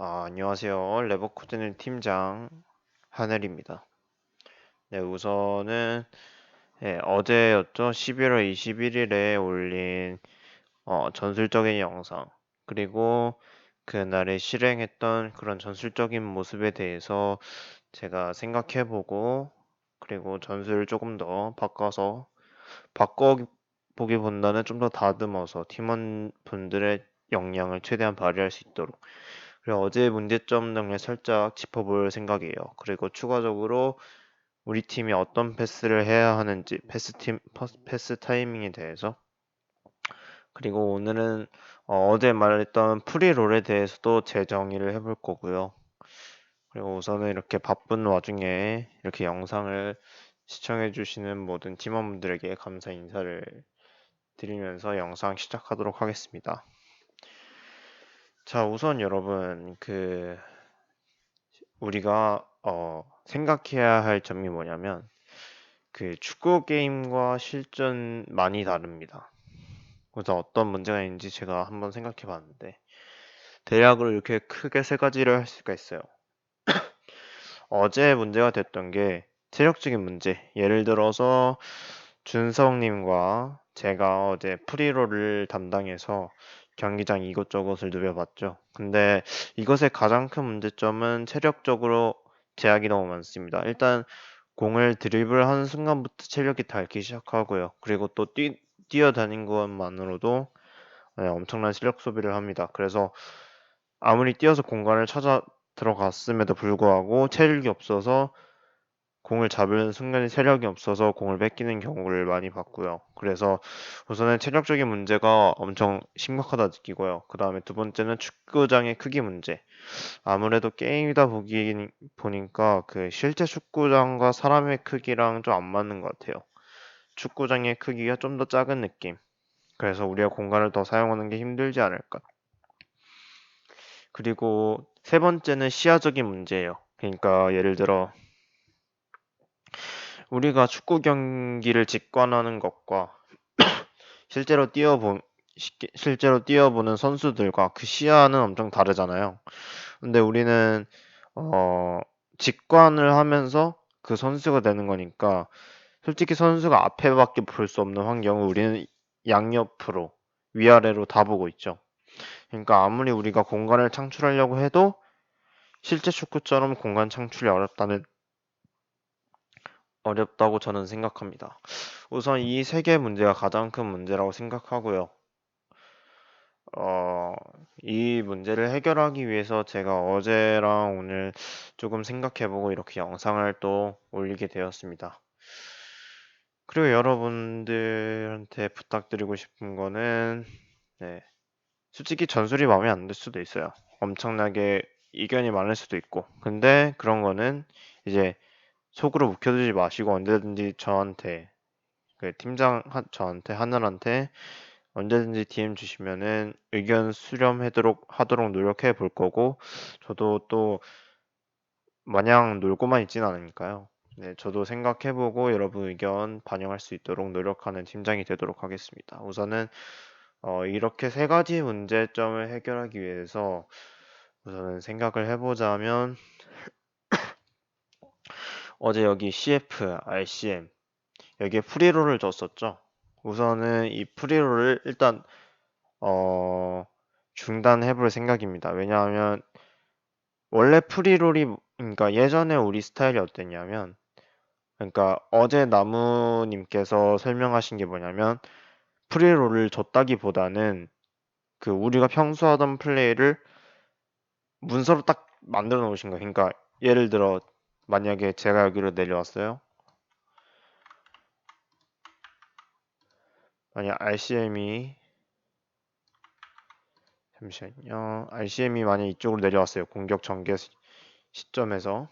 안녕하세요. 레버쿠젠의 팀장 하늘입니다. 네, 우선은 어제였죠. 11월 21일에 올린 전술적인 영상, 그리고 그날에 실행했던 그런 전술적인 모습에 대해서 제가 생각해보고, 그리고 전술을 조금 더 바꿔보기보다는 좀 더 다듬어서 팀원분들의 역량을 최대한 발휘할 수 있도록, 그리고 어제의 문제점 등을 살짝 짚어볼 생각이에요. 그리고 추가적으로 우리 팀이 어떤 패스를 해야 하는지, 패스 타이밍에 대해서, 그리고 오늘은 어제 말했던 프리롤에 대해서도 재정의를 해볼 거고요. 그리고 우선은 이렇게 바쁜 와중에 이렇게 영상을 시청해주시는 모든 팀원분들에게 감사 인사를 드리면서 영상 시작하도록 하겠습니다. 자, 우선 여러분, 우리가 생각해야 할 점이 뭐냐면, 축구 게임과 실전 많이 다릅니다. 그래서 어떤 문제가 있는지 제가 한번 생각해 봤는데, 대략으로 이렇게 크게 세 가지를 할 수가 있어요. 어제 문제가 됐던 게 체력적인 문제. 예를 들어서 준성님과 제가 어제 프리롤을 담당해서 경기장 이곳저곳을 누벼봤죠. 근데 이것의 가장 큰 문제점은 체력적으로 제약이 너무 많습니다. 일단 공을 드리블하는 순간부터 체력이 닳기 시작하고요. 그리고 또 뛰어다닌 것만으로도 엄청난 실력 소비를 합니다. 그래서 아무리 뛰어서 공간을 찾아 들어갔음에도 불구하고 체력이 없어서 공을 잡는 순간에 체력이 없어서 공을 뺏기는 경우를 많이 봤고요. 그래서 우선은 체력적인 문제가 엄청 심각하다 느끼고요. 그 다음에 두 번째는 축구장의 크기 문제. 아무래도 게임이다 보니까 실제 축구장과 사람의 크기랑 좀 안 맞는 것 같아요. 축구장의 크기가 좀 더 작은 느낌. 그래서 우리가 공간을 더 사용하는 게 힘들지 않을까. 그리고 세 번째는 시야적인 문제예요. 그러니까 예를 들어 우리가 축구 경기를 직관하는 것과 실제로 실제로 뛰어보는 선수들과 그 시야는 엄청 다르잖아요. 근데 우리는 어, 직관을 하면서 그 선수가 되는 거니까 솔직히 선수가 앞에밖에 볼 수 없는 환경을 우리는 양옆으로 위아래로 다 보고 있죠. 그러니까 아무리 우리가 공간을 창출하려고 해도 실제 축구처럼 공간 창출이 어렵다고 저는 생각합니다. 우선 이 세 개의 문제가 가장 큰 문제라고 생각하고요. 어, 이 문제를 해결하기 위해서 제가 어제랑 오늘 조금 생각해보고 이렇게 영상을 또 올리게 되었습니다. 그리고 여러분들한테 부탁드리고 싶은 거는, 네, 솔직히 전술이 마음에 안 들 수도 있어요. 엄청나게 이견이 많을 수도 있고. 근데 그런 거는 이제 속으로 묵혀두지 마시고 언제든지 저한테, 하늘한테 언제든지 DM 주시면은 의견 수렴하도록 노력해 볼 거고, 저도 또 마냥 놀고만 있진 않으니까요. 네, 저도 생각해보고 여러분 의견 반영할 수 있도록 노력하는 팀장이 되도록 하겠습니다. 우선은 이렇게 세 가지 문제점을 해결하기 위해서 우선은 생각을 해보자면 어제 여기 CF, RCM 여기에 프리롤을 줬었죠. 우선은 이 프리롤을 일단 중단해 볼 생각입니다. 왜냐하면 원래 그러니까 예전에 우리 스타일이 어땠냐면, 그러니까 어제 나무님께서 설명하신 게 뭐냐면, 프리롤을 줬다기보다는 우리가 평소 하던 플레이를 문서로 딱 만들어 놓으신 거예요. 그러니까 예를 들어 만약에 제가 여기로 내려왔어요. 만약 RCM이 만약 이쪽으로 내려왔어요. 공격 전개 시점에서.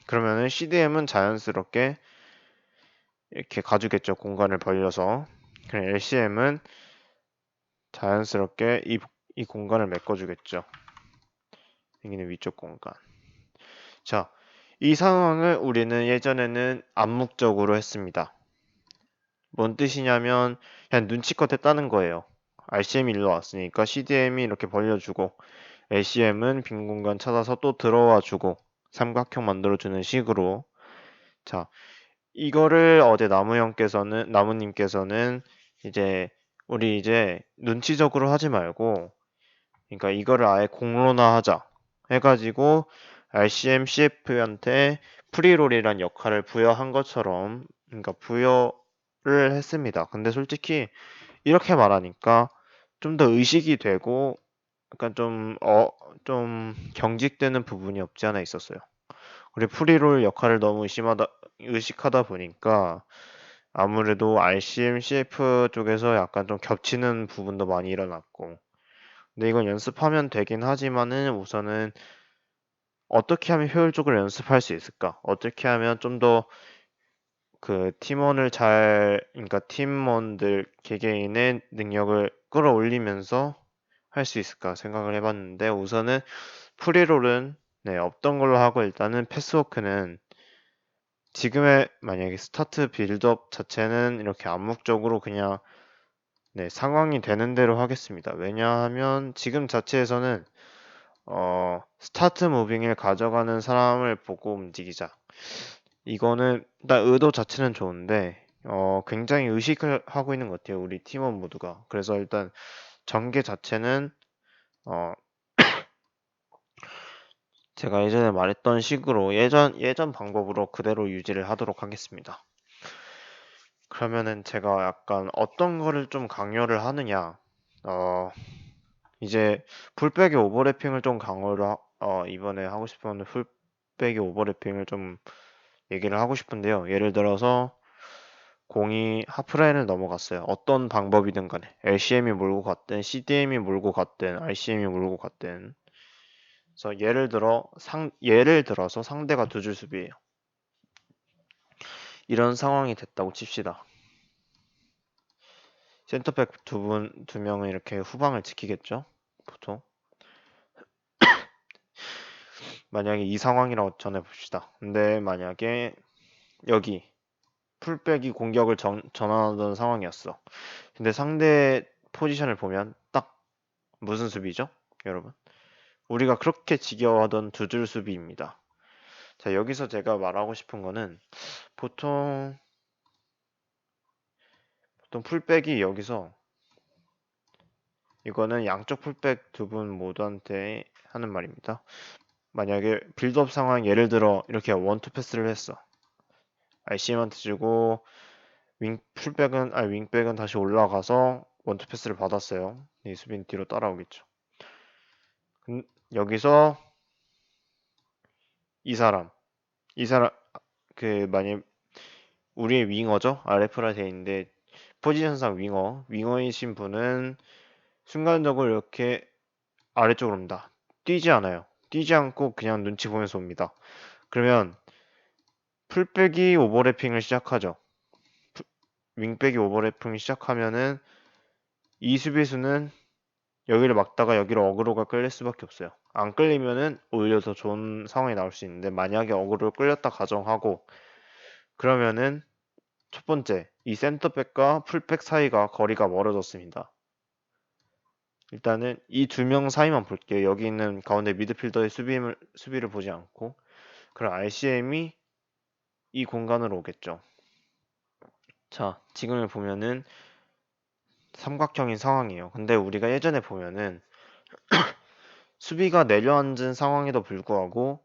그러면은 CDM은 자연스럽게 이렇게 가주겠죠. 공간을 벌려서. 그럼 LCM은 자연스럽게 이 공간을 메꿔주겠죠. 여기는 위쪽 공간. 자, 이 상황을 우리는 예전에는 암묵적으로 했습니다. 뭔 뜻이냐면 그냥 눈치껏 했다는 거예요. RCM이 일로 왔으니까 CDM이 이렇게 벌려주고 LCM은 빈 공간 찾아서 또 들어와 주고 삼각형 만들어주는 식으로. 자, 이거를 어제 나무님께서는 이제 우리 이제 눈치적으로 하지 말고, 그러니까 이거를 아예 공론화하자 해가지고 RCM CF한테 프리롤이란 역할을 부여한 것처럼, 그러니까 부여를 했습니다. 근데 솔직히 이렇게 말하니까 좀 더 의식이 되고 약간 좀 경직되는 부분이 없지 않아 있었어요. 우리 프리롤 역할을 너무 의식하다 보니까 아무래도 RCM, CF 쪽에서 약간 좀 겹치는 부분도 많이 일어났고. 근데 이건 연습하면 되긴 하지만은 우선은 어떻게 하면 효율적으로 연습할 수 있을까? 어떻게 하면 좀 더 그 그러니까 팀원들 개개인의 능력을 끌어올리면서 할 수 있을까 생각을 해봤는데, 우선은 프리롤은 네, 없던 걸로 하고, 일단은 패스워크는 지금의 만약에 스타트 빌드업 자체는 이렇게 암묵적으로 그냥 네, 상황이 되는 대로 하겠습니다. 왜냐하면 지금 자체에서는 스타트 무빙을 가져가는 사람을 보고 움직이자. 이거는 일단 의도 자체는 좋은데 굉장히 의식을 하고 있는 것 같아요. 우리 팀원 모두가. 그래서 일단 전개 자체는 어, 제가 예전에 말했던 식으로 예전 방법으로 그대로 유지를 하도록 하겠습니다. 그러면은 제가 약간 어떤 거를 좀 강요를 하느냐, 이제 풀백의 오버래핑을 좀 이번에 하고 싶은 풀백의 오버래핑을 좀 얘기를 하고 싶은데요. 예를 들어서 공이 하프라인을 넘어갔어요. 어떤 방법이든 간에 LCM이 몰고 갔든 CDM이 몰고 갔든 RCM이 몰고 갔든. 그래서 예를 들어서 상대가 두 줄 수비예요. 이런 상황이 됐다고 칩시다. 센터백 두 명은 이렇게 후방을 지키겠죠? 보통. 만약에 이 상황이라고 전해봅시다. 근데 만약에 여기 풀백이 공격을 전환하던 상황이었어. 근데 상대 포지션을 보면 딱 무슨 수비죠? 여러분. 우리가 그렇게 지겨워하던 두 줄 수비입니다. 자, 여기서 제가 말하고 싶은 거는 보통 풀백이 여기서 이거는 양쪽 풀백 두 분 모두한테 하는 말입니다. 만약에 빌드업 상황 예를 들어 이렇게 원투 패스를 했어. RCM한테 주고 윙백은 다시 올라가서 원투 패스를 받았어요. 이 수비는 뒤로 따라오겠죠. 여기서 이 사람, 이 사람 만약 우리의 윙어죠? RF라 되어 있는데 포지션상 윙어이신 분은 순간적으로 이렇게 아래쪽으로 옵니다. 뛰지 않아요. 뛰지 않고 그냥 눈치 보면서 옵니다. 그러면 풀백이 오버래핑을 시작하죠. 윙백이 오버래핑을 시작하면은 이 수비수는 여기를 막다가 여기로 어그로가 끌릴 수밖에 없어요. 안 끌리면은 오히려 더 좋은 상황이 나올 수 있는데, 만약에 어그로를 끌렸다 가정하고 그러면은 첫 번째, 이 센터백과 풀백 사이가 거리가 멀어졌습니다. 일단은 이 두 명 사이만 볼게요. 여기 있는 가운데 미드필더의 수비를 보지 않고. 그럼 RCM이 이 공간으로 오겠죠. 자, 지금을 보면은 삼각형인 상황이에요. 근데 우리가 예전에 보면은 수비가 내려앉은 상황에도 불구하고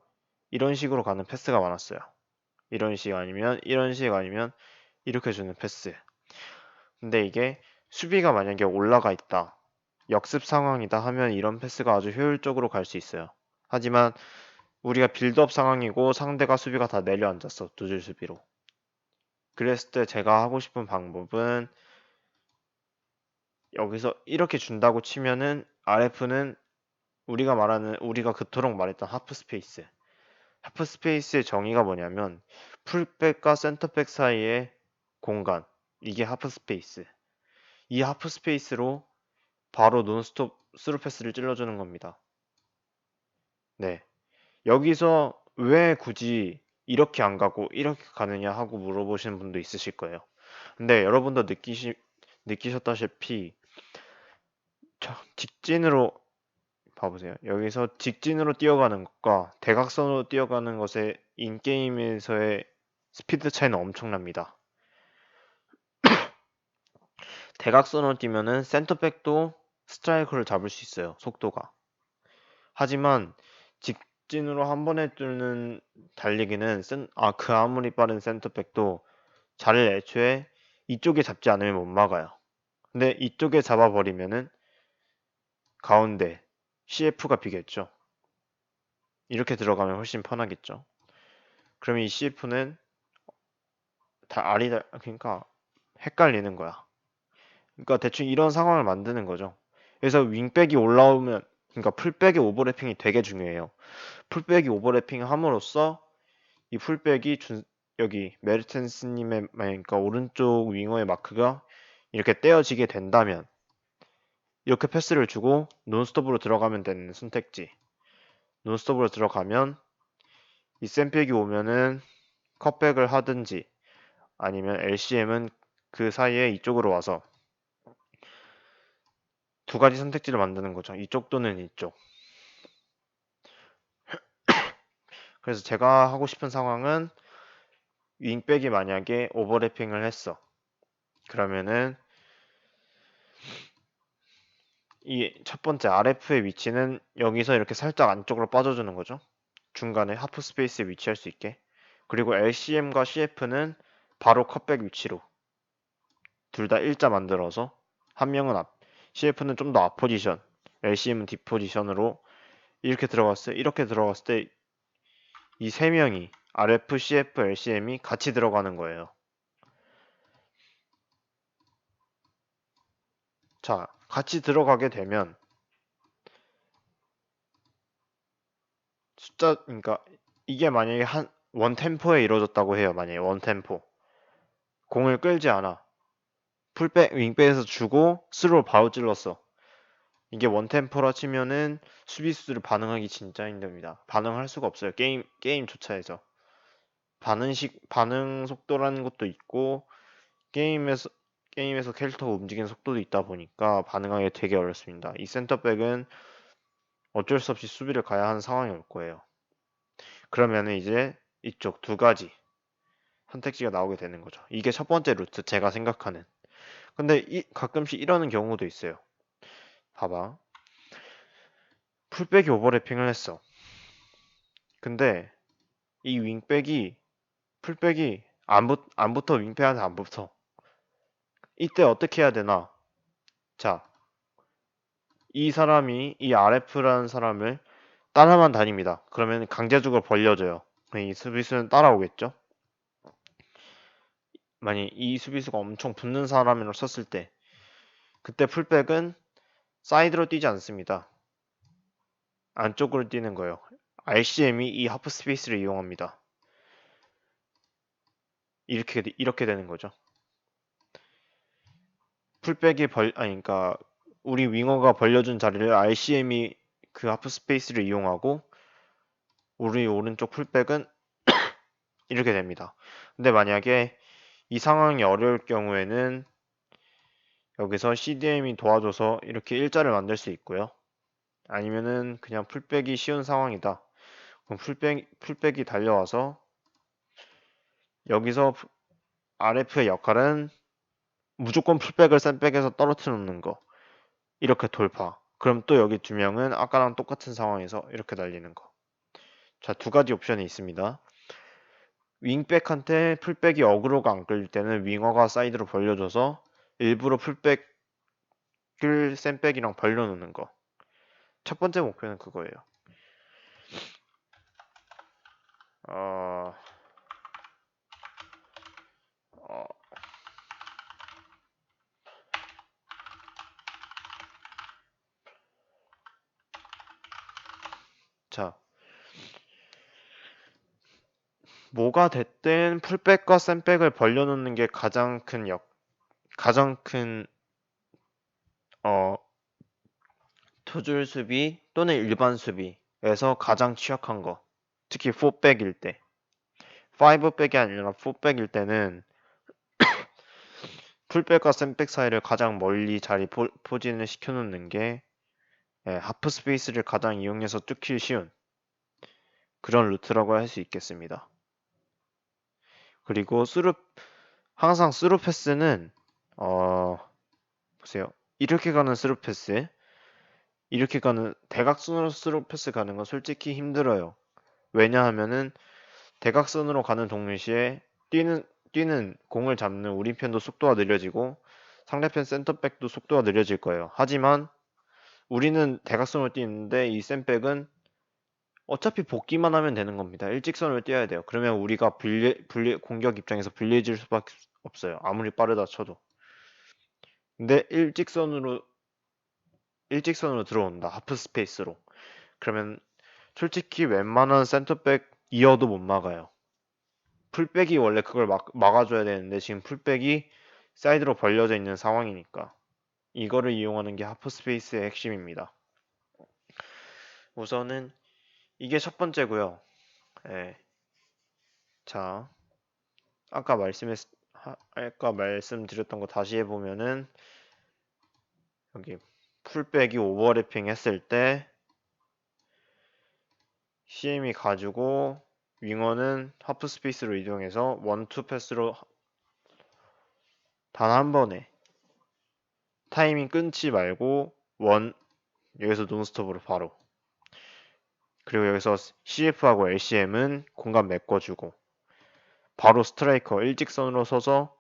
이런 식으로 가는 패스가 많았어요. 이런 식 아니면 이렇게 주는 패스. 근데 이게 수비가 만약에 올라가 있다, 역습 상황이다 하면 이런 패스가 아주 효율적으로 갈 수 있어요. 하지만 우리가 빌드업 상황이고 상대가 수비가 다 내려앉았어. 두 줄 수비로. 그랬을 때 제가 하고 싶은 방법은 여기서 이렇게 준다고 치면은 RF는 우리가 그토록 말했던 하프 스페이스. 하프 스페이스의 정의가 뭐냐면 풀백과 센터백 사이의 공간. 이게 하프 스페이스. 이 하프 스페이스로 바로 논스톱 스루 패스를 찔러주는 겁니다. 네. 여기서 왜 굳이 이렇게 안 가고 이렇게 가느냐 하고 물어보시는 분도 있으실 거예요. 근데 여러분도 느끼셨다시피 직진으로 봐보세요. 여기서 직진으로 뛰어가는 것과 대각선으로 뛰어가는 것의 인게임에서의 스피드 차이는 엄청납니다. 대각선으로 뛰면은 센터백도 스트라이커를 잡을 수 있어요. 속도가. 하지만 직진으로 한 번에 뚫는 달리기는 그 아무리 빠른 센터백도 자리를 애초에 이쪽에 잡지 않으면 못 막아요. 근데 이쪽에 잡아버리면은 가운데 CF가 비겠죠. 이렇게 들어가면 훨씬 편하겠죠. 그러면 이 CF는 그러니까 헷갈리는 거야. 그러니까 대충 이런 상황을 만드는 거죠. 그래서 윙백이 올라오면, 그러니까 풀백의 오버래핑이 되게 중요해요. 풀백이 오버래핑 함으로써 이 풀백이 여기 메르텐스님의, 그러니까 오른쪽 윙어의 마크가 이렇게 떼어지게 된다면 이렇게 패스를 주고 논스톱으로 들어가면 되는 선택지. 논스톱으로 들어가면 이 샌백이 오면은 컷백을 하든지 아니면 LCM은 그 사이에 이쪽으로 와서 두 가지 선택지를 만드는 거죠. 이쪽 또는 이쪽. 그래서 제가 하고 싶은 상황은 윙백이 만약에 오버래핑을 했어. 그러면은 이 첫 번째 RF의 위치는 여기서 이렇게 살짝 안쪽으로 빠져주는 거죠. 중간에 하프 스페이스에 위치할 수 있게. 그리고 LCM과 CF는 바로 컷백 위치로 둘 다 일자 만들어서 한 명은 CF는 좀 더 앞 포지션, LCM은 뒷 포지션으로 이렇게 들어갔어요. 이렇게 들어갔을 때 이 세 명이 RF, CF, LCM이 같이 들어가는 거예요. 자, 같이 들어가게 되면 그러니까 이게 만약에 원 템포에 이루어졌다고 해요. 만약에 원 템포. 공을 끌지 않아. 풀백, 윙백에서 주고 스루로 바로 찔렀어. 이게 원 템포라 치면은 수비수들을 반응하기 진짜 힘듭니다. 반응할 수가 없어요. 게임 조차에서. 반응 속도라는 것도 있고, 게임에서, 게임에서 캐릭터가 움직이는 속도도 있다 보니까 반응하기 되게 어렵습니다. 이 센터백은 어쩔 수 없이 수비를 가야 하는 상황이 올 거예요. 그러면은 이제 이쪽 두 가지 선택지가 나오게 되는 거죠. 이게 첫 번째 루트, 제가 생각하는. 근데 가끔씩 이러는 경우도 있어요. 봐봐. 풀백이 오버래핑을 했어. 근데 이 풀백이 안 붙어, 윙백한테 안 붙어. 이때 어떻게 해야 되나? 자, 이 RF라는 사람을 따라만 다닙니다. 그러면 강제적으로 벌려줘요. 이 수비수는 따라오겠죠? 만약 이 수비수가 엄청 붙는 사람으로 썼을 때, 그때 풀백은 사이드로 뛰지 않습니다. 안쪽으로 뛰는 거예요. RCM이 이 하프 스페이스를 이용합니다. 이렇게 되는 거죠. 그러니까 우리 윙어가 벌려준 자리를 RCM이 그 하프 스페이스를 이용하고 우리 오른쪽 풀백은 이렇게 됩니다. 근데 만약에 이 상황이 어려울 경우에는 여기서 CDM이 도와줘서 이렇게 일자를 만들 수 있고요. 아니면은 그냥 풀백이 쉬운 상황이다. 그럼 풀백이 달려와서 여기서 RF의 역할은 무조건 풀백을 샌백에서 떨어뜨려 놓는 거. 이렇게 돌파. 그럼 또 여기 두 명은 아까랑 똑같은 상황에서 이렇게 날리는 거. 자, 두 가지 옵션이 있습니다. 윙백한테 풀백이 어그로가 안 끌릴 때는 윙어가 사이드로 벌려줘서 일부러 풀백을 샌백이랑 벌려놓는 거. 첫 번째 목표는 그거예요. 어, 어, 자, 뭐가 됐든 풀백과 샌백을 벌려놓는 게 가장 큰, 어, 투줄 수비 또는 일반 수비에서 가장 취약한 거. 특히 4백일 때. 5백이 아니라 4백일 때는 풀백과 샌백 사이를 가장 멀리 자리 포진을 시켜놓는 게 하프 스페이스를 가장 이용해서 뚫기 쉬운 그런 루트라고 할 수 있겠습니다. 그리고 항상 스루 패스는 보세요. 이렇게 가는 스루 패스, 이렇게 가는 대각선으로 스루 패스 가는 건 솔직히 힘들어요. 왜냐하면은 대각선으로 가는 동시에 뛰는 공을 잡는 우리 편도 속도가 느려지고 상대편 센터백도 속도가 느려질 거예요. 하지만 우리는 대각선으로 뛰는데 이 센백은 어차피 복귀만 하면 되는 겁니다. 일직선으로 뛰어야 돼요. 그러면 우리가 공격 입장에서 불리해질 수밖에 없어요. 아무리 빠르다 쳐도. 근데 일직선으로 들어온다. 하프 스페이스로. 그러면 솔직히 웬만한 센터백 이어도 못 막아요. 풀백이 원래 그걸 막아줘야 되는데 지금 풀백이 사이드로 벌려져 있는 상황이니까 이거를 이용하는 게 하프 스페이스의 핵심입니다. 우선은 이게 첫 번째고요. 예. 자, 아까 말씀드렸던 거 다시 해보면은 여기 풀백이 오버래핑 했을 때 CM이 가지고 윙어는 하프 스페이스로 이동해서 원투 패스로 단 한 번에 타이밍 끊지 말고 여기서 논스톱으로 바로 그리고 여기서 CF하고 LCM은 공간 메꿔주고 바로 스트라이커 일직선으로 서서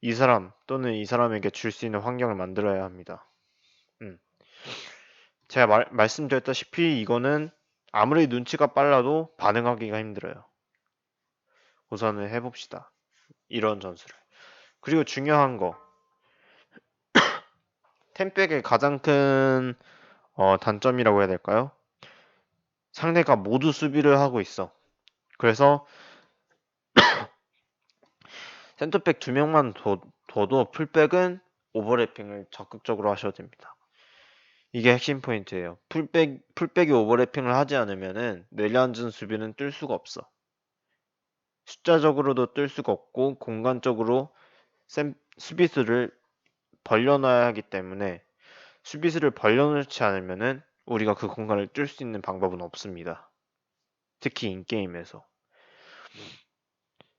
이 사람 또는 이 사람에게 줄 수 있는 환경을 만들어야 합니다. 제가 말씀드렸다시피 이거는 아무리 눈치가 빨라도 반응하기가 힘들어요. 우선은 해봅시다. 이런 전술을. 그리고 중요한 거 템백의 가장 큰 단점이라고 해야 될까요? 상대가 모두 수비를 하고 있어. 그래서 센터백 2명만 둬도 풀백은 오버래핑을 적극적으로 하셔도 됩니다. 이게 핵심 포인트예요. 풀백이 오버래핑을 하지 않으면은 내려앉은 수비는 뜰 수가 없어. 숫자적으로도 뜰 수가 없고 공간적으로 수비수를 벌려놔야 하기 때문에 수비수를 벌려놓지 않으면은 우리가 그 공간을 뚫을 수 있는 방법은 없습니다. 특히 인게임에서.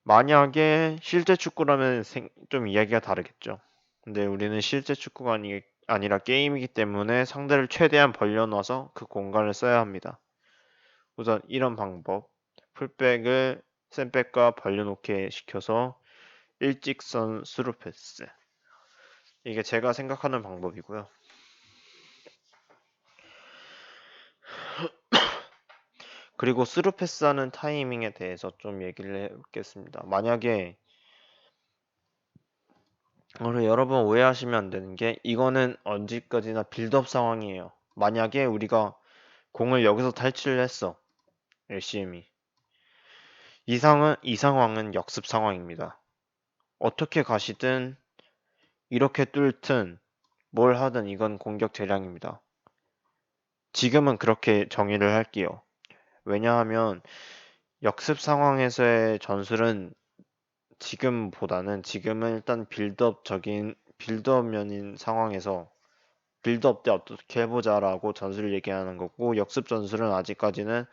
만약에 실제 축구라면 좀 이야기가 다르겠죠. 근데 우리는 실제 축구가 아니라 게임이기 때문에 상대를 최대한 벌려놔서 그 공간을 써야 합니다. 우선 이런 방법, 풀백을 센백과 벌려놓게 시켜서 일직선 스루 패스. 이게 제가 생각하는 방법이고요. 그리고 스루 패스하는 타이밍에 대해서 좀 얘기를 해보겠습니다. 만약에 여러분 오해하시면 안 되는 게 이거는 언제까지나 빌드업 상황이에요. 만약에 우리가 공을 여기서 탈취를 했어. LCM이. 이 상황은 역습 상황입니다. 어떻게 가시든 이렇게 뚫든 뭘 하든 이건 공격 대량입니다. 지금은 그렇게 정의를 할게요. 왜냐하면 역습 상황에서의 전술은 지금은 일단 빌드업 면인 상황에서 빌드업 때 어떻게 해보자라고 전술을 얘기하는 거고 역습 전술은 아직까지는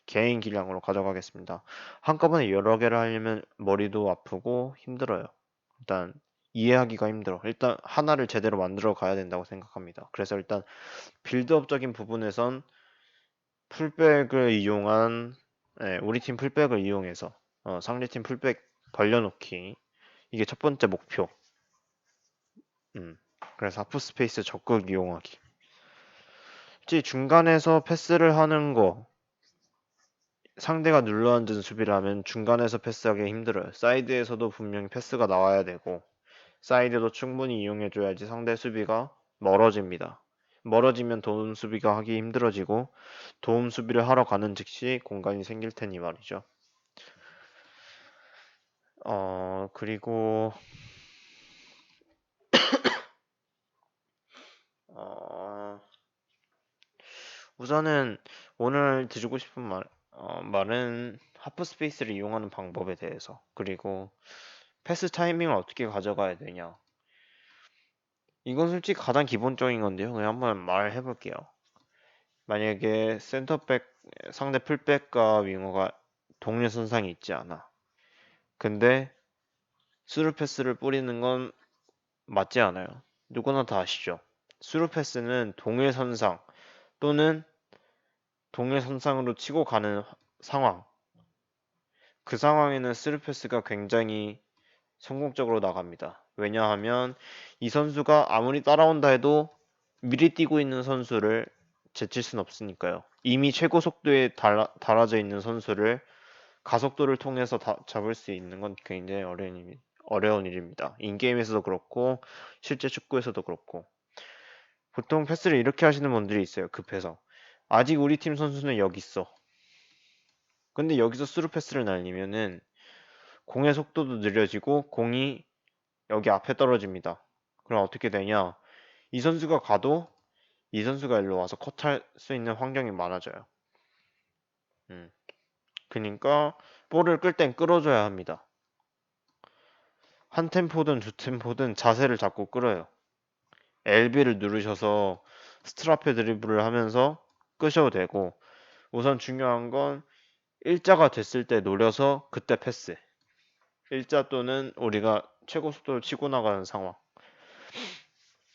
개인 기량으로 가져가겠습니다. 한꺼번에 여러 개를 하려면 머리도 아프고 힘들어요. 일단 이해하기가 힘들어. 일단 하나를 제대로 만들어 가야 된다고 생각합니다. 그래서 일단 빌드업적인 부분에선 풀백을 이용한 우리 팀 풀백을 이용해서 상대팀 풀백 벌려놓기 이게 첫 번째 목표. 그래서 하프 스페이스 적극 이용하기. 중간에서 패스를 하는 거 상대가 눌러앉은 수비를 하면 중간에서 패스하기 힘들어요. 사이드에서도 분명히 패스가 나와야 되고 사이드도 충분히 이용해줘야지 상대 수비가 멀어집니다. 멀어지면 도움 수비가 하기 힘들어지고 도움 수비를 하러 가는 즉시 공간이 생길 테니 말이죠. 그리고 우선은 오늘 드리고 싶은 말은 하프 스페이스를 이용하는 방법에 대해서 그리고 패스 타이밍을 어떻게 가져가야 되냐 이건 솔직히 가장 기본적인 건데요. 그냥 한번 말해 볼게요. 만약에 센터백, 상대 풀백과 윙어가 동일 선상이 있지 않아. 근데 스루 패스를 뿌리는 건 맞지 않아요. 누구나 다 아시죠? 스루 패스는 동일 선상 또는 동일 선상으로 치고 가는 상황. 그 상황에는 스루 패스가 굉장히 성공적으로 나갑니다. 왜냐하면 이 선수가 아무리 따라온다 해도 미리 뛰고 있는 선수를 제칠 순 없으니까요. 이미 최고 속도에 달아져 있는 선수를 가속도를 통해서 잡을 수 있는 건 굉장히 어려운 일입니다. 인게임에서도 그렇고 실제 축구에서도 그렇고 보통 패스를 이렇게 하시는 분들이 있어요. 급해서 아직 우리 팀 선수는 여기 있어. 근데 여기서 스루 패스를 날리면은 공의 속도도 느려지고 공이 여기 앞에 떨어집니다. 그럼 어떻게 되냐? 이 선수가 가도 이 선수가 일로 와서 컷할 수 있는 환경이 많아져요. 그러니까 볼을 끌 땐 끌어줘야 합니다. 한 템포든 두 템포든 자세를 잡고 끌어요. LB를 누르셔서 스트라페 드리블을 하면서 끄셔도 되고 우선 중요한 건 일자가 됐을 때 노려서 그때 패스. 일자 또는 우리가 최고 속도를 치고 나가는 상황.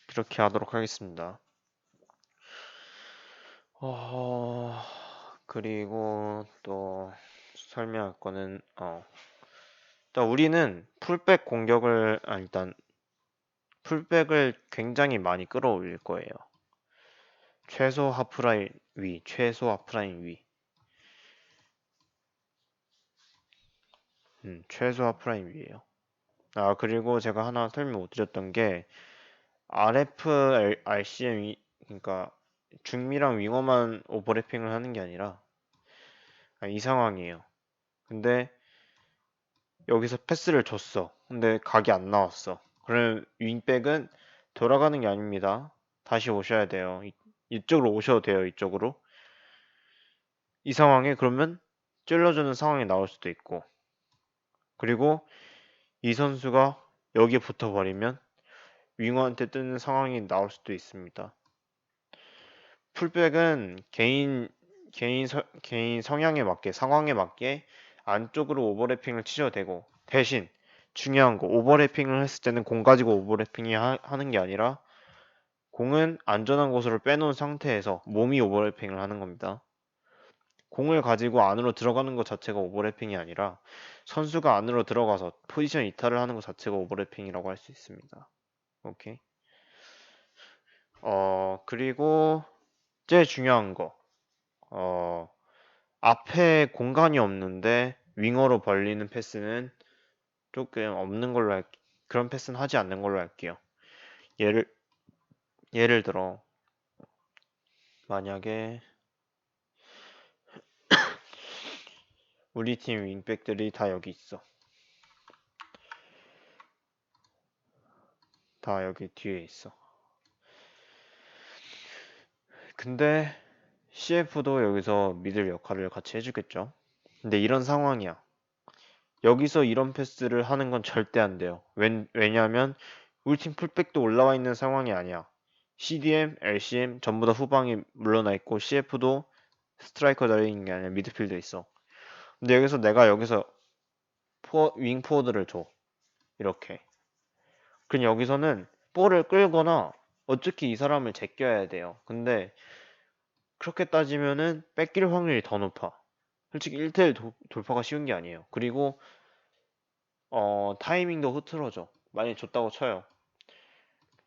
그렇게 하도록 하겠습니다. 그리고 또 설명할 거는 일단 우리는 풀백 공격을 일단 풀백을 굉장히 많이 끌어올릴 거예요. 최소 하프라인 위, 최소 하프라인 위. 최소 하프라인 위에요. 그리고 제가 하나 설명 못 드렸던 게 RF, RCM, 그러니까 중미랑 윙어만 오버래핑을 하는 게 아니라 이 상황이에요. 근데 여기서 패스를 줬어. 근데 각이 안 나왔어. 그러면 윙백은 돌아가는 게 아닙니다. 다시 오셔야 돼요. 이쪽으로 오셔도 돼요. 이쪽으로. 이 상황에 그러면 찔러주는 상황이 나올 수도 있고 그리고 이 선수가 여기에 붙어버리면 윙어한테 뜨는 상황이 나올 수도 있습니다. 풀백은 개인 성향에 맞게 상황에 맞게 안쪽으로 오버래핑을 치셔도 되고 대신 중요한 거 오버래핑을 했을 때는 공 가지고 오버래핑이 하는 게 아니라 공은 안전한 곳으로 빼놓은 상태에서 몸이 오버래핑을 하는 겁니다. 공을 가지고 안으로 들어가는 것 자체가 오버래핑이 아니라 선수가 안으로 들어가서 포지션 이탈을 하는 것 자체가 오버래핑이라고 할 수 있습니다. 오케이. 그리고 제일 중요한 거. 앞에 공간이 없는데 윙어로 벌리는 패스는 조금 없는 걸로 그런 패스는 하지 않는 걸로 할게요. 예를 들어 만약에 우리 팀 윙백들이 다 여기 있어. 다 여기 뒤에 있어. 근데 CF도 여기서 미들 역할을 같이 해주겠죠. 근데 이런 상황이야. 여기서 이런 패스를 하는 건 절대 안 돼요. 왜냐하면 우리 팀 풀백도 올라와 있는 상황이 아니야. CDM, LCM 전부 다 후방이 물러나 있고 CF도 스트라이커 자리에 있는 게 아니라 미드필드에 있어. 근데 여기서 윙 포워드를 줘. 이렇게. 그럼 여기서는 볼을 끌거나 어떻게 이 사람을 제껴야 돼요. 근데 그렇게 따지면은 뺏길 확률이 더 높아. 솔직히 1대1 돌파가 쉬운 게 아니에요. 그리고 타이밍도 흐트러져. 많이 줬다고 쳐요.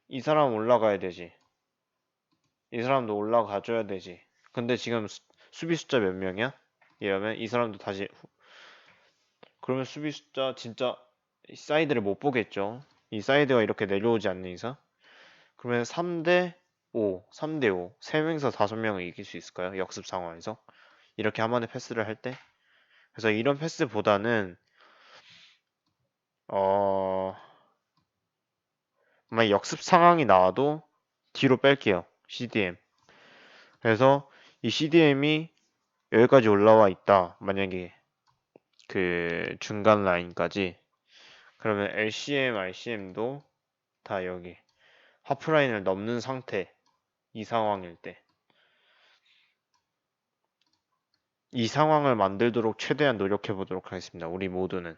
이 사람 올라가야 되지. 이 사람도 올라가줘야 되지. 근데 지금 수비 숫자 몇 명이야? 이러면 이 사람도 다시 그러면 수비 숫자 진짜 사이드를 못 보겠죠. 이 사이드가 이렇게 내려오지 않는 이상. 그러면 3대 5, 3대 5, 3명에서 5명을 이길 수 있을까요? 역습 상황에서. 이렇게 한 번에 패스를 할 때. 그래서 이런 패스보다는 어 만약 역습 상황이 나와도 뒤로 뺄게요. CDM. 그래서 이 CDM이 여기까지 올라와 있다. 만약에 그 중간 라인까지. 그러면 LCM, RCM도 다 여기 하프라인을 넘는 상태, 이 상황일 때. 이 상황을 만들도록 최대한 노력해 보도록 하겠습니다. 우리 모두는.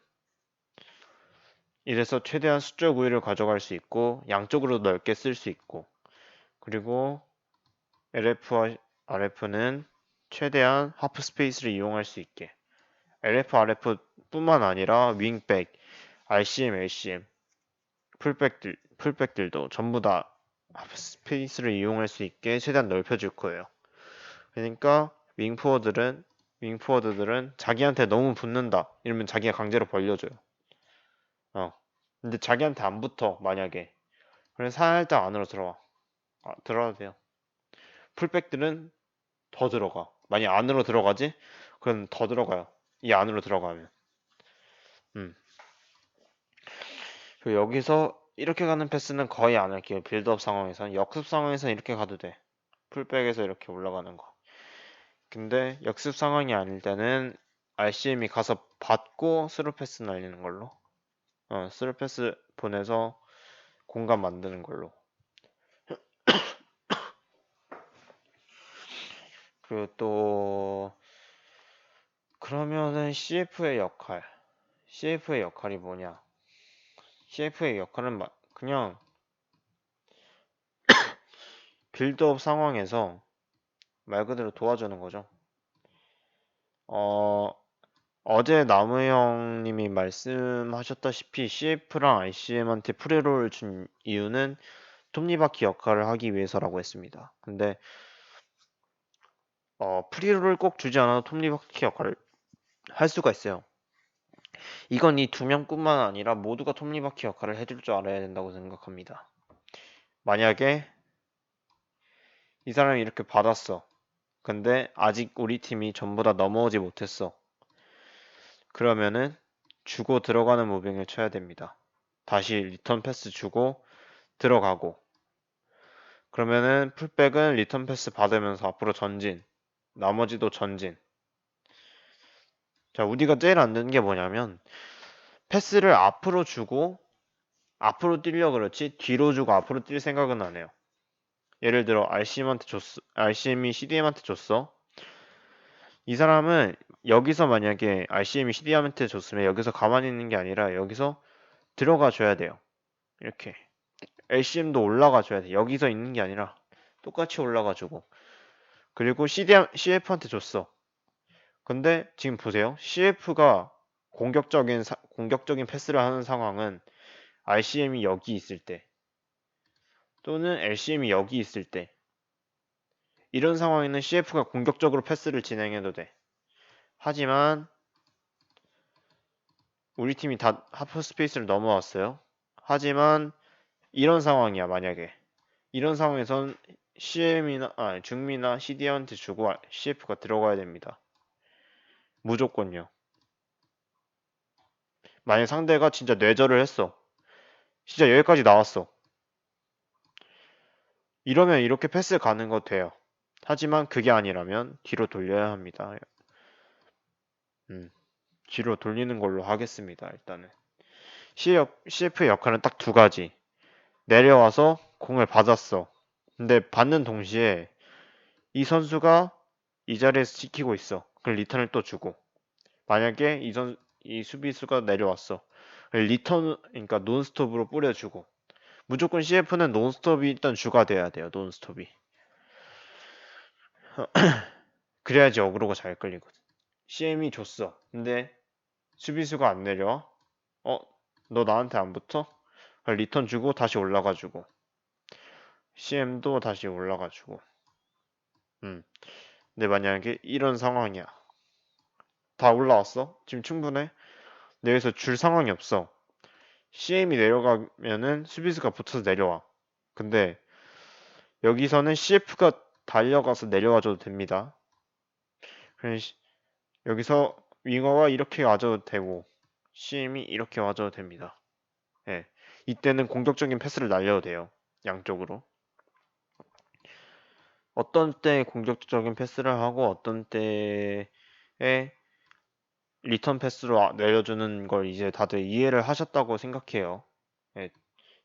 이래서 최대한 수적 우위를 가져갈 수 있고 양쪽으로 넓게 쓸 수 있고 그리고 LF와 RF는 최대한 하프 스페이스를 이용할 수 있게 LF, RF뿐만 아니라 윙백, RCM, LCM, 풀백들도 전부 다 하프 스페이스를 이용할 수 있게 최대한 넓혀줄 거예요. 그러니까 윙포워드들은 자기한테 너무 붙는다 이러면 자기가 강제로 벌려줘요. 근데 자기한테 안 붙어 만약에 그럼 살짝 안으로 들어와. 들어가도 돼요. 풀백들은 더 들어가. 만약 안으로 들어가지? 그럼 더 들어가요. 이 안으로 들어가면. 음. 그리고 여기서 이렇게 가는 패스는 거의 안 할게요. 빌드업 상황에서는. 역습 상황에서는 이렇게 가도 돼. 풀백에서 이렇게 올라가는 거. 근데 역습 상황이 아닐 때는 RCM이 가서 받고 스루 패스 날리는 걸로. 스루 패스 보내서 공간 만드는 걸로. 그리고 또 그러면은 CF의 역할이 뭐냐? CF의 역할은 그냥 빌드업 상황에서 말 그대로 도와주는 거죠. 어제 나무 형님이 말씀하셨다시피 CF랑 ICM한테 프리롤을 준 이유는 톱니바퀴 역할을 하기 위해서라고 했습니다. 근데 프리롤을 꼭 주지 않아도 톱니바퀴 역할을 할 수가 있어요. 이건 이 두 명뿐만 아니라 모두가 톱니바퀴 역할을 해줄 줄 알아야 된다고 생각합니다. 만약에 이 사람이 이렇게 받았어. 근데 아직 우리 팀이 전부 다 넘어오지 못했어. 그러면은 주고 들어가는 무빙을 쳐야 됩니다. 다시 리턴 패스 주고 들어가고 그러면은 풀백은 리턴 패스 받으면서 앞으로 전진 나머지도 전진. 자, 우리가 제일 안 되는 게 뭐냐면 패스를 앞으로 주고 앞으로 뛰려 그렇지 뒤로 주고 앞으로 뛸 생각은 안 해요. 예를 들어 RCM이 CDM한테 줬어. 이 사람은 여기서 만약에 RCM이 CDM한테 줬으면 여기서 가만히 있는 게 아니라 여기서 들어가 줘야 돼요. 이렇게 LCM도 올라가 줘야 돼. 여기서 있는 게 아니라 똑같이 올라가 주고 그리고 CF한테 줬어. 근데 지금 보세요. CF가 공격적인 패스를 하는 상황은 RCM이 여기 있을 때 또는 LCM이 여기 있을 때 이런 상황에는 CF가 공격적으로 패스를 진행해도 돼. 하지만 우리 팀이 다 하프 스페이스를 넘어왔어요. 하지만 이런 상황이야 만약에 이런 상황에선 중미나 CD한테 주고 CF가 들어가야 됩니다. 무조건요. 만약 상대가 진짜 뇌절을 했어. 진짜 여기까지 나왔어. 이러면 이렇게 패스 가는 거 돼요. 하지만 그게 아니라면 뒤로 돌려야 합니다. 뒤로 돌리는 걸로 하겠습니다. 일단은 CF의 역할은 딱 두 가지. 내려와서 공을 받았어. 근데 받는 동시에 이 선수가 이 자리에서 지키고 있어. 그럼 리턴을 또 주고. 만약에 이 수비수가 내려왔어. 그러니까 논스톱으로 뿌려주고. 무조건 CF는 논스톱이 일단 주가 돼야 돼요. 논스톱이. 그래야지 어그로가 잘 끌리거든. CM이 줬어. 근데 수비수가 안 내려와. 어? 너 나한테 안 붙어? 리턴 주고 다시 올라가 주고. CM도 다시 올라가 주고. 근데 만약에 이런 상황이야. 다 올라왔어? 지금 충분해? 내에서 줄 상황이 없어. CM이 내려가면은 수비수가 붙어서 내려와. 근데 여기서는 CF가 달려가서 내려와줘도 됩니다. 여기서 윙어가 이렇게 와줘도 되고 CM이 이렇게 와줘도 됩니다. 예. 이때는 공격적인 패스를 날려도 돼요. 양쪽으로. 어떤 때 공격적인 패스를 하고 어떤 때에 리턴 패스로 내려주는 걸 이제 다들 이해를 하셨다고 생각해요. 예.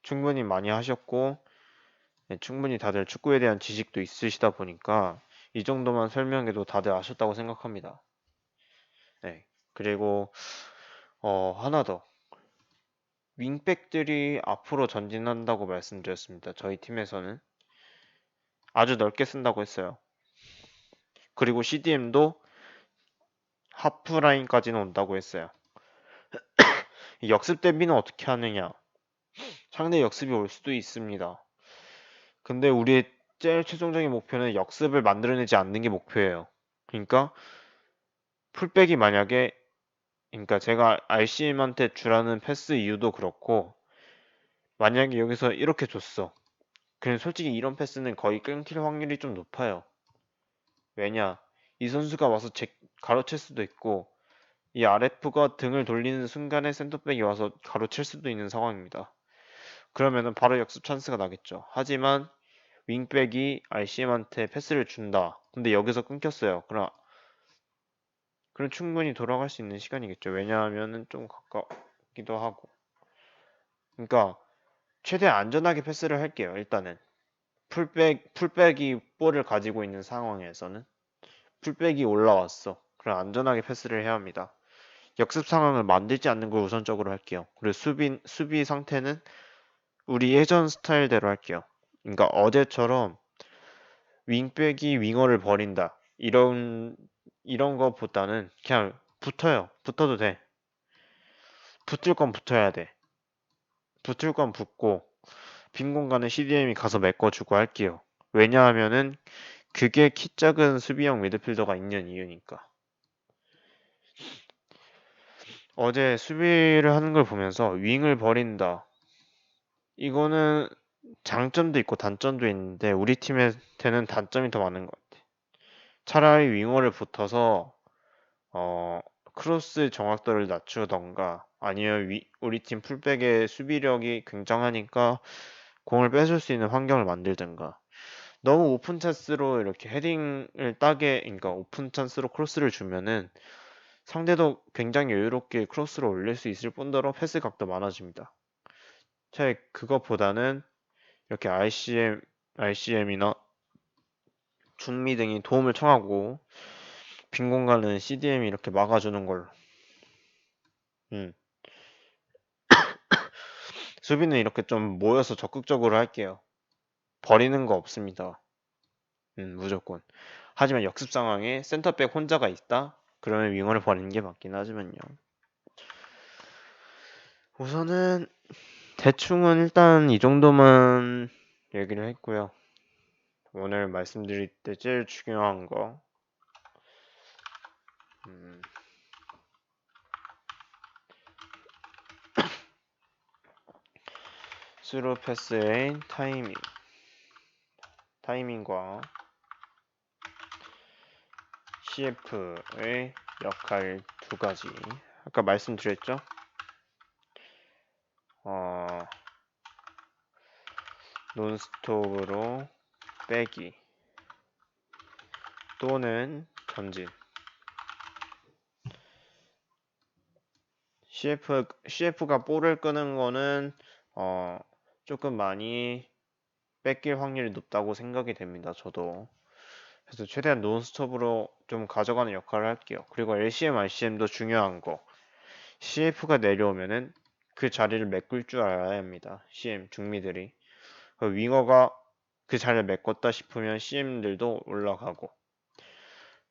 충분히 많이 하셨고 네, 충분히 다들 축구에 대한 지식도 있으시다 보니까 이 정도만 설명해도 다들 아셨다고 생각합니다. 네. 그리고 하나 더. 윙백들이 앞으로 전진한다고 말씀드렸습니다. 저희 팀에서는 아주 넓게 쓴다고 했어요. 그리고 CDM도 하프라인까지는 온다고 했어요. 이 역습 대비는 어떻게 하느냐? 상대 역습이 올 수도 있습니다. 근데 우리의 제일 최종적인 목표는 역습을 만들어내지 않는 게 목표예요. 그러니까 풀백이 만약에 그러니까 제가 RCM한테 주라는 패스 이유도 그렇고 만약에 여기서 이렇게 줬어. 그럼 솔직히 이런 패스는 거의 끊길 확률이 좀 높아요. 왜냐? 이 선수가 와서 가로챌 수도 있고 이 RF가 등을 돌리는 순간에 센터백이 와서 가로챌 수도 있는 상황입니다. 그러면은 바로 역습 찬스가 나겠죠. 하지만 윙백이 RCM한테 패스를 준다. 근데 여기서 끊겼어요. 그럼 충분히 돌아갈 수 있는 시간이겠죠. 왜냐하면은 좀 가깝기도 하고. 그러니까 최대한 안전하게 패스를 할게요. 일단은 풀백이 볼을 가지고 있는 상황에서는 풀백이 올라왔어. 그럼 안전하게 패스를 해야 합니다. 역습 상황을 만들지 않는 걸 우선적으로 할게요. 그리고 수비 상태는 우리 예전 스타일대로 할게요. 그러니까 어제처럼 윙백이 윙어를 버린다. 이런 거보다는 그냥 붙어요. 붙어도 돼. 붙을 건 붙어야 돼. 붙을 건 붙고 빈 공간에 CDM이 가서 메꿔주고 할게요. 왜냐하면은 그게 키 작은 수비형 미드필더가 있는 이유니까. 어제 수비를 하는 걸 보면서 윙을 버린다. 이거는 장점도 있고 단점도 있는데 우리 팀한테는 단점이 더 많은 것 같아. 차라리 윙어를 붙어서 어, 크로스 정확도를 낮추던가 아니면 우리 팀 풀백의 수비력이 굉장하니까 공을 뺏을 수 있는 환경을 만들든가 너무 오픈 찬스로 이렇게 헤딩을 그러니까 오픈 찬스로 크로스를 주면은 상대도 굉장히 여유롭게 크로스를 올릴 수 있을 뿐더러 패스 각도 많아집니다. 차라리 그것보다는 이렇게 RCM이나 중미 등이 도움을 청하고 빈 공간은 CDM이 이렇게 막아주는 걸로. 음. 수비는 이렇게 좀 모여서 적극적으로 할게요. 버리는 거 없습니다. 무조건. 하지만 역습 상황에 센터백 혼자가 있다? 그러면 윙어를 버리는 게 맞긴 하지만요. 우선은 대충은 일단 이 정도만 얘기를 했고요. 오늘 말씀드릴 때 제일 중요한 거 스루 패스의 타이밍과 CF의 역할 두 가지. 아까 말씀드렸죠? 논스톱으로 빼기 또는 전진. CF가 볼을 끄는 거는 조금 많이 뺏길 확률이 높다고 생각이 됩니다. 저도. 그래서 최대한 논스톱으로 좀 가져가는 역할을 할게요. 그리고 LCM, RCM도 중요한 거. CF가 내려오면은 그 자리를 메꿀 줄 알아야 합니다. CM 중미들이. 윙어가 그 자리를 메꿨다 싶으면 CM들도 올라가고.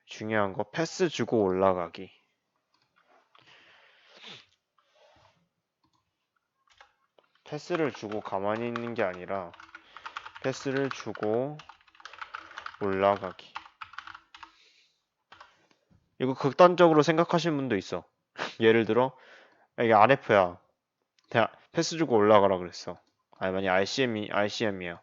중요한 거 패스 주고 올라가기. 패스를 주고 가만히 있는 게 아니라 패스를 주고 올라가기. 이거 극단적으로 생각하시는 분도 있어. 예를 들어 이게 RF야. 패스 주고 올라가라 그랬어. 아니 만약 RCM이야.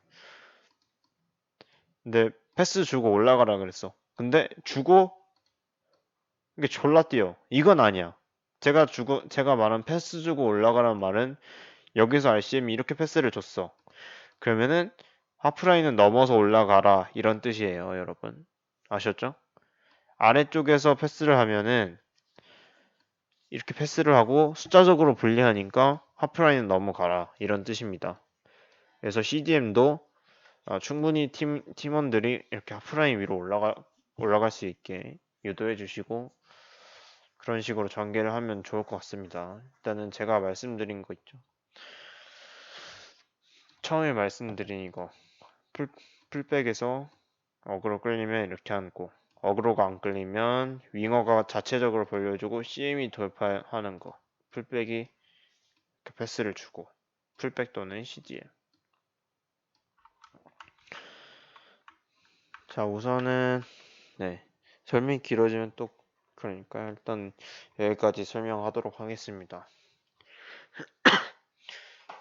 근데 패스 주고 올라가라 그랬어. 근데 주고 이게 졸라 뛰어. 이건 아니야. 제가 말한 패스 주고 올라가라는 말은 여기서 RCM이 이렇게 패스를 줬어. 그러면은 하프라인은 넘어서 올라가라 이런 뜻이에요, 여러분. 아셨죠? 아래쪽에서 패스를 하면은 이렇게 패스를 하고 숫자적으로 불리하니까 하프라인은 넘어가라 이런 뜻입니다. 그래서 CDM도 충분히 팀원들이 이렇게 하프라인 위로 올라갈 수 있게 유도해 주시고 그런 식으로 전개를 하면 좋을 것 같습니다. 일단은 제가 말씀드린 거 있죠. 처음에 말씀드린 이거 풀백에서 어그로 끌리면 이렇게 앉고 어그로가 안 끌리면 윙어가 자체적으로 벌려주고 CM이 돌파하는 거 풀백이 이렇게 패스를 주고 풀백 또는 CDM. 자 우선은 네 설명이 길어지면 또 그러니까 일단 여기까지 설명하도록 하겠습니다.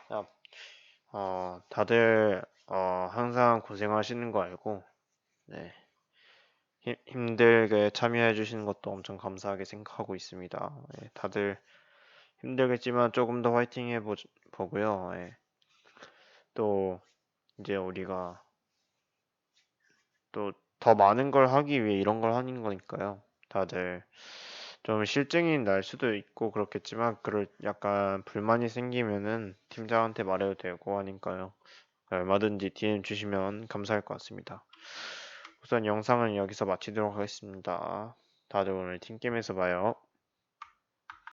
자, 다들 항상 고생하시는 거 알고 네, 힘들게 참여해 주시는 것도 엄청 감사하게 생각하고 있습니다. 네, 다들 힘들겠지만 조금 더 화이팅 보고요. 네, 또 이제 우리가 또 더 많은 걸 하기 위해 이런 걸 하는 거니까요. 다들 좀 실증이 날 수도 있고 그렇겠지만 그럴 약간 불만이 생기면은 팀장한테 말해도 되고 하니까요. 얼마든지 DM 주시면 감사할 것 같습니다. 우선 영상은 여기서 마치도록 하겠습니다. 다들 오늘 팀게임에서 봐요.